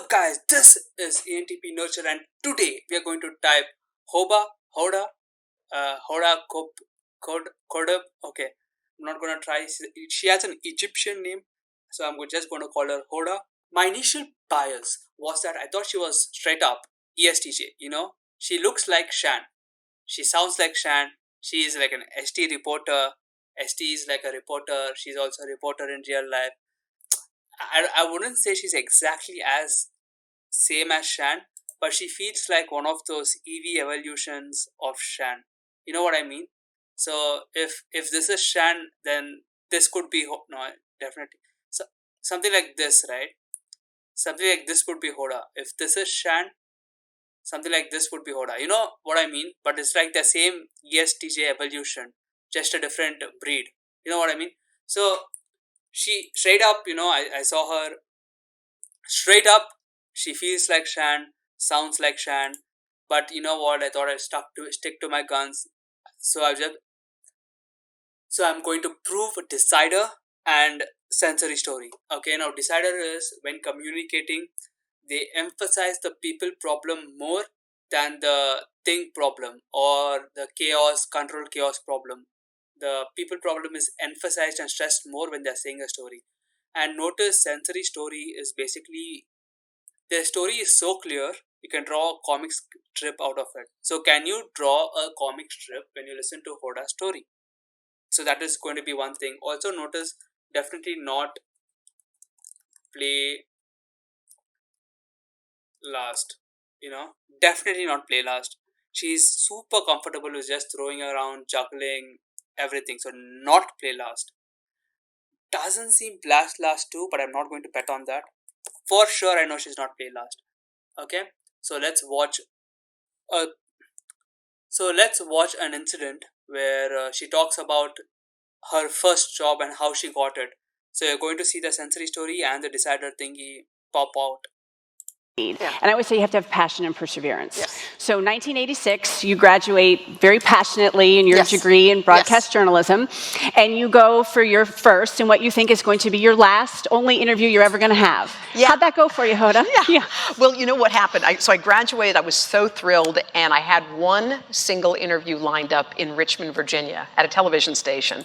up, guys? This is ENTP Nurture, and today we are going to type Hoda, Kodab. Okay, I'm not gonna try. She has an Egyptian name, so I'm just gonna call her Hoda. My initial bias was that I thought she was straight up ESTJ. She looks like Shan. She sounds like Shan. She is like an ST reporter. ST is like a reporter. She's also a reporter in real life. I wouldn't say she's exactly as same as Shan, but she feels like one of those EV evolutions of Shan. You know what I mean? So if this is Shan, then this could be no, definitely. So something like this, right? Something like this would be Hoda. If this is Shan, something like this would be Hoda. You know what I mean? But it's like the same ESTJ evolution, just a different breed. You know what I mean? So she straight up, I saw her straight up. She feels like Shan, sounds like Shan, but you know what? I thought I'd stick to my guns. So I'm going to prove decider and sensory story. Okay, now decider is when communicating, they emphasize the people problem more than the thing problem or the control chaos problem. The people problem is emphasized and stressed more when they're saying a story. And notice sensory story is basically the story is so clear you can draw a comic strip out of it. So can you draw a comic strip when you listen to Hoda's story? So that is going to be one thing. Also notice definitely not play last. Definitely not play last. She's super comfortable with just throwing around, juggling everything. So not play last. Doesn't seem last too, but I'm not going to bet on that. For sure, I know she's not play last. Okay, so let's watch a an incident where she talks about her first job and how she got it. So you're going to see the sensory story and the decider thingy pop out. Yeah. And I always say you have to have passion and perseverance. Yes. So 1986, you graduate very passionately in your Yes. degree in broadcast Yes. journalism, and you go for your first and what you think is going to be your last only interview you're ever going to have. Yeah. How'd that go for you, Hoda? Yeah. Well, you know what happened? So I graduated, I was so thrilled, and I had one single interview lined up in Richmond, Virginia at a television station.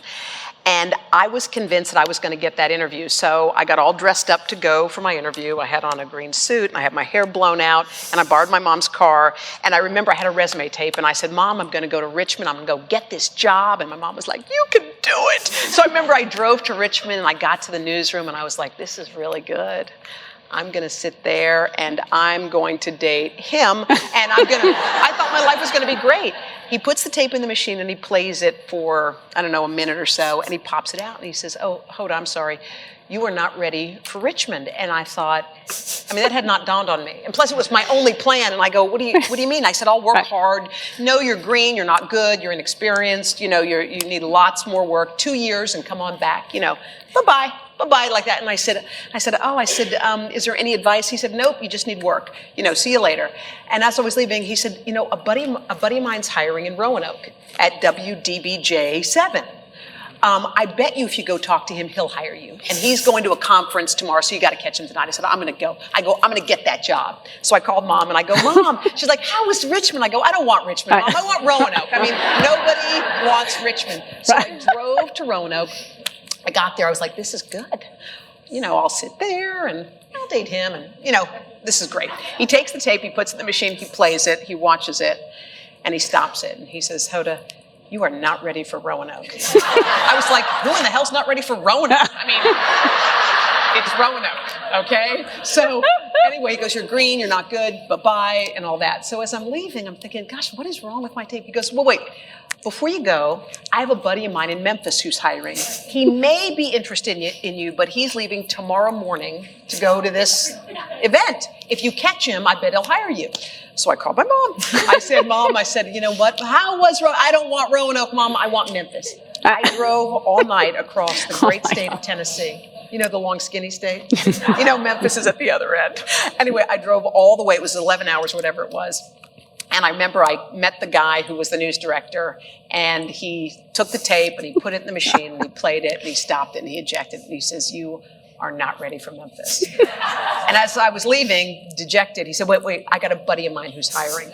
And I was convinced that I was going to get that interview. So I got all dressed up to go for my interview. I had on a green suit, and I had my hair blown out, and I borrowed my mom's car. And I remember I had a resume tape, and I said, Mom, I'm going to go to Richmond. I'm going to go get this job. And my mom was like, you can do it. So I remember I drove to Richmond, and I got to the newsroom, and I was like, this is really good. I'm going to sit there, and I'm going to date him, and I thought my life was going to be great. He puts the tape in the machine, and he plays it for, I don't know, a minute or so, and he pops it out, and he says, oh, Hoda, I'm sorry, you are not ready for Richmond. And I thought, that had not dawned on me. And plus, it was my only plan, and I go, what do you mean? I said, I'll work hard. No, you're green, you're not good, you're inexperienced, you need lots more work, 2 years, and come on back, bye-bye. Bye-bye, like that. And I said, is there any advice? He said, nope, you just need work. See you later. And as I was leaving, he said, a buddy of mine's hiring in Roanoke at WDBJ7. I bet you if you go talk to him, he'll hire you. And he's going to a conference tomorrow, so you got to catch him tonight. I said, I'm going to go. I'm going to get that job. So I called Mom, and I go, Mom. She's like, how is Richmond? I go, I don't want Richmond, Mom. I want Roanoke. Nobody wants Richmond. So I drove to Roanoke. I got there, I was like, this is good. I'll sit there and I'll date him and, this is great. He takes the tape, he puts it in the machine, he plays it, he watches it, and he stops it. And he says, Hoda, you are not ready for Roanoke. I was like, who in the hell's not ready for Roanoke? It's Roanoke, okay? So anyway, he goes, you're green, you're not good, bye-bye, and all that. So as I'm leaving, I'm thinking, gosh, what is wrong with my tape? He goes, well, wait. Before you go, I have a buddy of mine in Memphis who's hiring. He may be interested in you, but he's leaving tomorrow morning to go to this event. If you catch him, I bet he'll hire you. So I called my mom. I said, Mom, you know what? I don't want Roanoke, Mom. I want Memphis. I drove all night across the great state of Tennessee. The long, skinny state? Memphis is at the other end. Anyway, I drove all the way. It was 11 hours, whatever it was. And I remember I met the guy who was the news director, and he took the tape and he put it in the machine and he played it and he stopped it and he ejected it. And he says, you are not ready for Memphis. And as I was leaving, dejected, he said, wait, I got a buddy of mine who's hiring.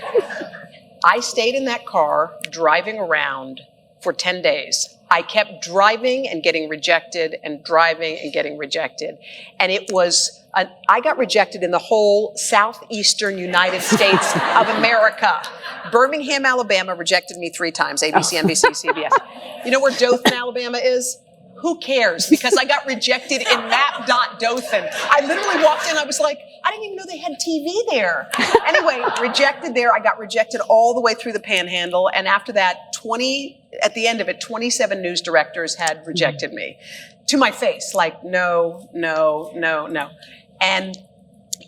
I stayed in that car driving around for 10 days. I kept driving and getting rejected and driving and getting rejected. And it was, I got rejected in the whole southeastern United States of America. Birmingham, Alabama rejected me 3 times, ABC, NBC, CBS. You know where Dothan, Alabama is? Who cares? Because I got rejected in map.dothan. I literally walked in, I was like, I didn't even know they had TV there. Anyway, rejected there. I got rejected all the way through the Panhandle. And after that, at the end of it, 27 news directors had rejected me to my face, like, no. And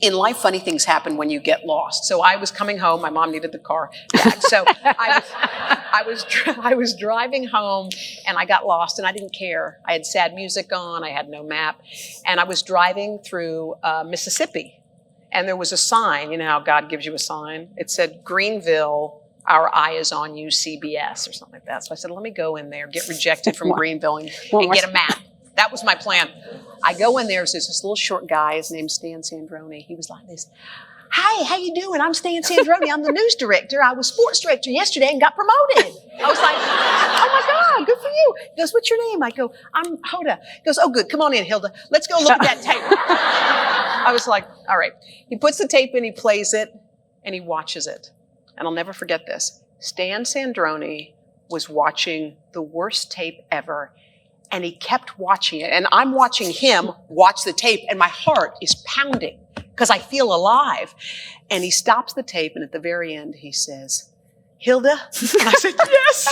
in life, funny things happen when you get lost. So I was coming home. My mom needed the car back. So I was driving home, and I got lost, and I didn't care. I had sad music on. I had no map. And I was driving through Mississippi, and there was a sign. You know how God gives you a sign? It said, Greenville, our eye is on you, CBS, or something like that. So I said, let me go in there, get rejected from Greenville, and get a map. That was my plan. I go in there, so there's this little short guy, his name's Stan Sandroni. He was like this, hi, how you doing? I'm Stan Sandroni. I'm the news director. I was sports director yesterday and got promoted. I was like, oh my God, good for you. He goes, what's your name? I go, I'm Hoda. He goes, oh good, come on in, Hilda. Let's go look at that tape. I was like, all right. He puts the tape in, he plays it, and he watches it. And I'll never forget this. Stan Sandroni was watching the worst tape ever. And he kept watching it. And I'm watching him watch the tape, and my heart is pounding because I feel alive. And he stops the tape, and at the very end, he says, Hilda? And I said, yes.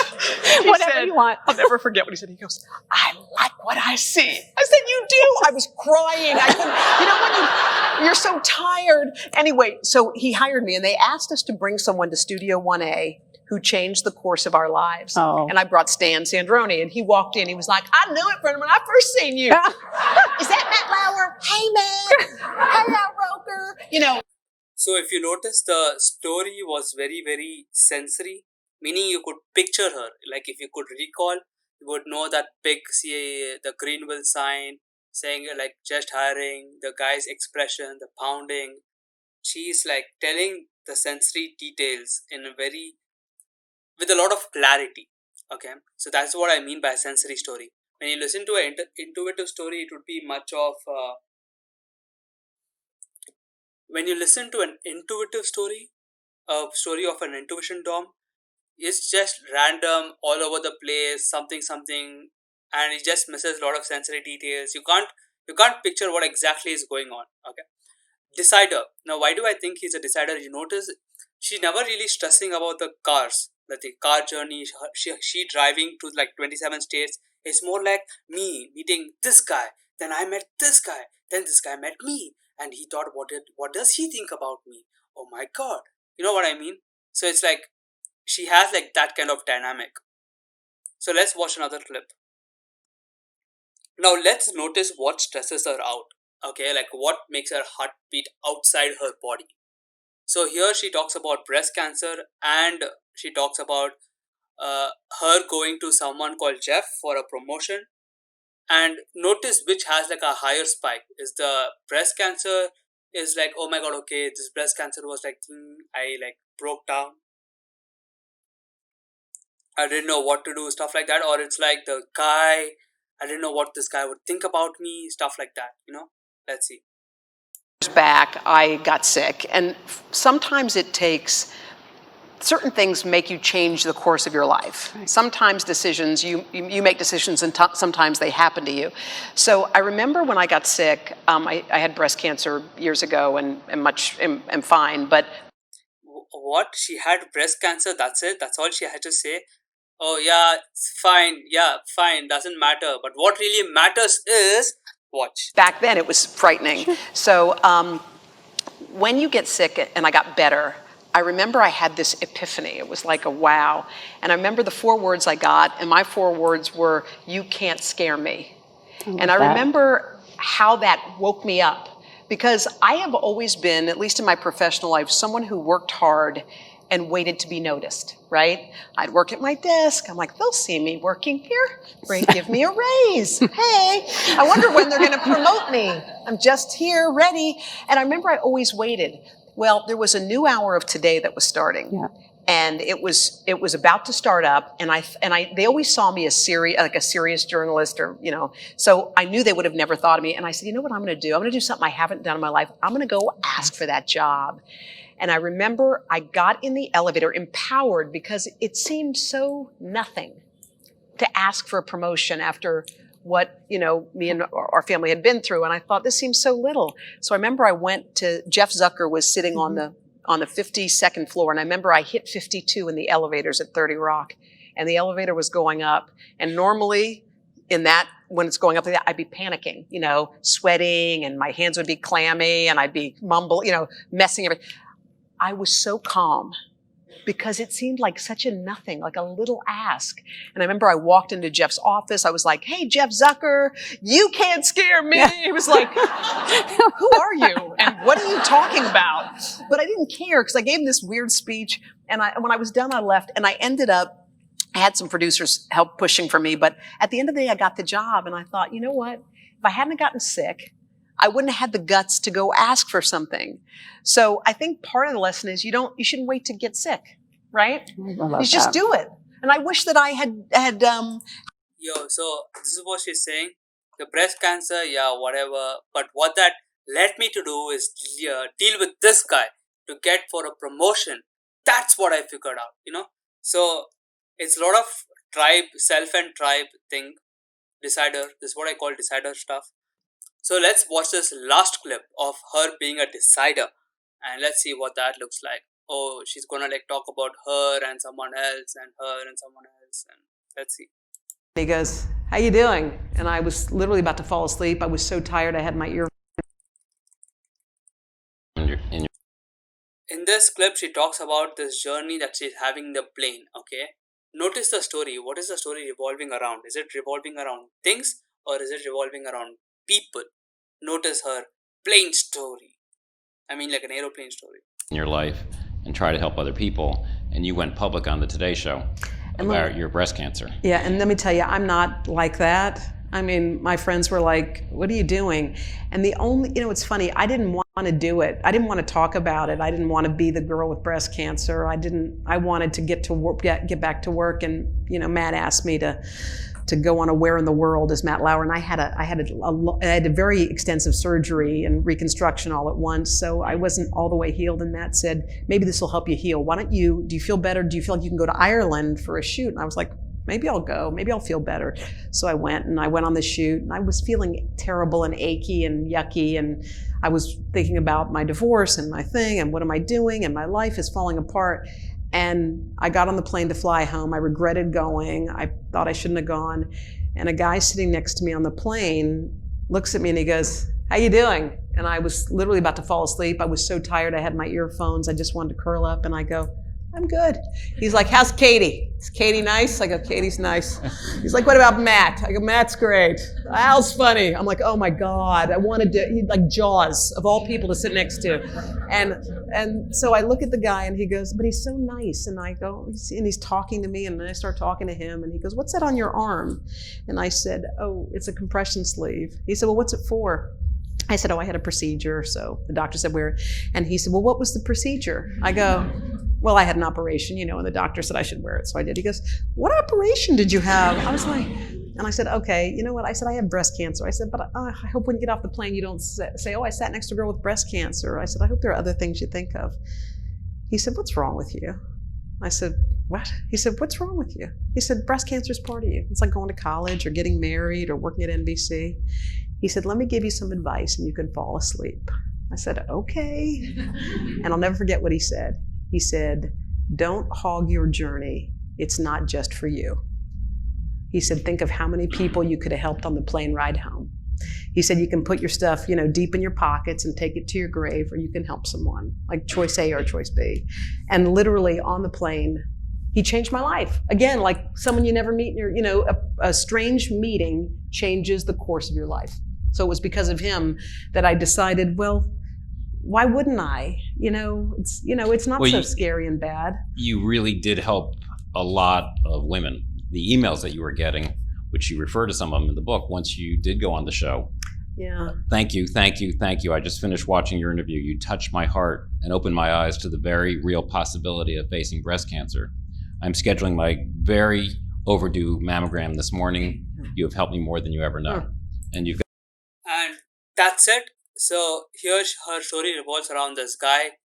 Whatever you want. I'll never forget what he said. He goes, I like what I see. I said, you do? I was crying. I couldn't, when you're so tired. Anyway, so he hired me, and they asked us to bring someone to Studio 1A who changed the course of our lives. Oh. And I brought Stan Sandroni, and he walked in. He was like, I knew it from when I first seen you. Is that Matt Lauer? Hey, man. Hey, Al Roker. You know. So if you notice, the story was very, very sensory, meaning you could picture her. Like if you could recall, you would know that big the Greenville sign saying like just hiring, the guy's expression, the pounding. She's like telling the sensory details in a very, with a lot of clarity. Okay, so that's what I mean by sensory story. When you listen to an intuitive story, it would be much of when you listen to an intuitive story, a story of an intuition dom, it's just random, all over the place, something, and it just misses a lot of sensory details. You can't picture what exactly is going on. Okay, decider. Now, why do I think he's a decider? You notice she's never really stressing about the cars, like the car journey. She driving to like 27 states. It's more like me meeting this guy. Then I met this guy. Then this guy met me, and he thought, what does he think about me? Oh my God, you know what I mean? So it's like she has like that kind of dynamic. So let's watch another clip. Now let's notice what stresses her out. Okay, like what makes her heart beat outside her body. So here she talks about breast cancer, and she talks about her going to someone called Jeff for a promotion. And notice which has like a higher spike. Is the breast cancer is like, oh my God, okay, this breast cancer was like, I like broke down. I didn't know what to do, stuff like that. Or it's like the guy, I didn't know what this guy would think about me, stuff like that, you know? Let's see. Back, I got sick. And sometimes it takes, certain things make you change the course of your life. Right. Sometimes decisions, you make decisions, and sometimes they happen to you. So I remember when I got sick, I had breast cancer years ago and am fine, but... What? She had breast cancer, that's it? That's all she had to say? Oh yeah, it's fine, doesn't matter. But what really matters is, watch. Back then it was frightening. So when you get sick, and I got better, I remember I had this epiphany. It was like a wow. And I remember the 4 words I got, and my 4 words were, you can't scare me. And I remember how that woke me up, because I have always been, at least in my professional life, someone who worked hard and waited to be noticed, right? I'd work at my desk. I'm like, they'll see me working here. Give me a raise. Hey, I wonder when they're going to promote me. I'm just here, ready. And I remember I always waited. Well, there was a new hour of Today that was starting. Yeah. And it was about to start up, and they always saw me as a serious journalist, or so I knew they would have never thought of me. And I said, you know what I'm going to do? I'm going to do something I haven't done in my life. I'm going to go ask for that job. And I remember I got in the elevator empowered because it seemed so nothing to ask for a promotion after what me and our family had been through. And I thought, this seems so little. So I remember I went to Jeff Zucker was sitting on the 52nd floor. And I remember I hit 52 in the elevators at 30 Rock, and the elevator was going up. And normally when it's going up like that, I'd be panicking, sweating, and my hands would be clammy, and I'd be messing everything. I was so calm because it seemed like such a nothing, like a little ask. And I remember I walked into Jeff's office. I was like, hey, Jeff Zucker, you can't scare me. He was like, who are you? And what are you talking about? But I didn't care because I gave him this weird speech. And when I was done, I left. And I had some producers help pushing for me. But at the end of the day, I got the job. And I thought, you know what? If I hadn't gotten sick, I wouldn't have had the guts to go ask for something. So I think part of the lesson is you shouldn't wait to get sick, right? You just do it. And I wish that I had. Yo, so this is what she's saying. The breast cancer, yeah, whatever. But what that led me to do is deal with this guy to get for a promotion. That's what I figured out, So it's a lot of self and tribe thing. Decider. This is what I call decider stuff. So let's watch this last clip of her being a decider, and let's see what that looks like. Oh, she's gonna talk about her and someone else and her and someone else, and let's see. He goes, how you doing? And I was literally about to fall asleep. I was so tired. I had my ear. In this clip, she talks about this journey that she's having in the plane, okay? Notice the story. What is the story revolving around? Is it revolving around things, or is it revolving around people? Notice her plane story. I mean, like an aeroplane story. In your life and try to help other people, and you went public on the Today Show about your breast cancer. Yeah, and let me tell you, I'm not like that. I mean, my friends were like, what are you doing? And it's funny, I didn't want to do it. I didn't want to talk about it. I didn't want to be the girl with breast cancer. I wanted to get to work, get back to work. And, Matt asked me to go on a Where in the World as Matt Lauer. And I had a very extensive surgery and reconstruction all at once. So I wasn't all the way healed. And Matt said, maybe this will help you heal. Do you feel better? Do you feel like you can go to Ireland for a shoot? And I was like, maybe I'll go. Maybe I'll feel better. So I went on the shoot, and I was feeling terrible and achy and yucky. And I was thinking about my divorce and my thing and what am I doing? And my life is falling apart. And I got on the plane to fly home. I regretted going. I thought I shouldn't have gone. And a guy sitting next to me on the plane looks at me and he goes, how you doing? And I was literally about to fall asleep. I was so tired. I had my earphones. I just wanted to curl up. And I go, I'm good. He's like, how's Katie? Is Katie nice? I go, Katie's nice. He's like, what about Matt? I go, Matt's great. Al's funny. I'm like, oh my God. I wanted to, like Jaws, of all people to sit next to. And so I look at the guy and he goes, but he's so nice. And I go, and he's talking to me, and then I start talking to him, and he goes, what's that on your arm? And I said, oh, it's a compression sleeve. He said, well, what's it for? I said, oh, I had a procedure. So the doctor said, where? And he said, well, what was the procedure? I go, well, I had an operation, and the doctor said I should wear it. So I did. He goes, what operation did you have? I was like, and I said, okay, you know what? I said, I have breast cancer. I said, but I hope when you get off the plane, you don't say, oh, I sat next to a girl with breast cancer. I said, I hope there are other things you think of. He said, what's wrong with you? I said, what? He said, what's wrong with you? He said, breast cancer is part of you. It's like going to college or getting married or working at NBC. He said, let me give you some advice and you can fall asleep. I said, okay. And I'll never forget what he said. He said, don't hog your journey. It's not just for you. He said, think of how many people you could have helped on the plane ride home. He said, you can put your stuff, deep in your pockets and take it to your grave, or you can help someone, like choice A or choice B. And literally on the plane, he changed my life. Again, like someone you never meet, a strange meeting changes the course of your life. So it was because of him that I decided, well, why wouldn't I? It's not Well, so scary and bad. You really did help a lot of women. The emails that you were getting, which you refer to some of them in the book, once you did go on the show. Yeah. Thank you, thank you, thank you. I just finished watching your interview. You touched my heart and opened my eyes to the very real possibility of facing breast cancer. I'm scheduling my very overdue mammogram this morning. You have helped me more than you ever know. And you've And that's it. So here her story revolves around this guy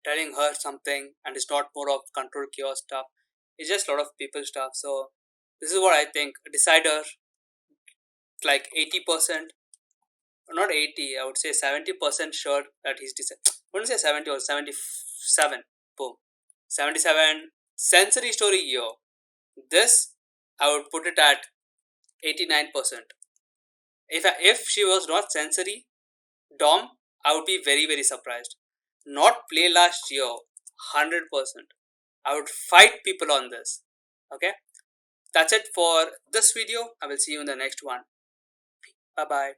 telling her something, and it's not more of control chaos stuff. It's just a lot of people stuff. So this is what I think. Decider, like 80%, not 80, I would say 70% sure that he's decided. I wouldn't say 70 or 77. Boom. 77 sensory story here. This, I would put it at 89%. If she was not sensory, Dom, I would be very, very surprised. Not play last year, 100%. I would fight people on this. Okay? That's it for this video. I will see you in the next one. Bye bye.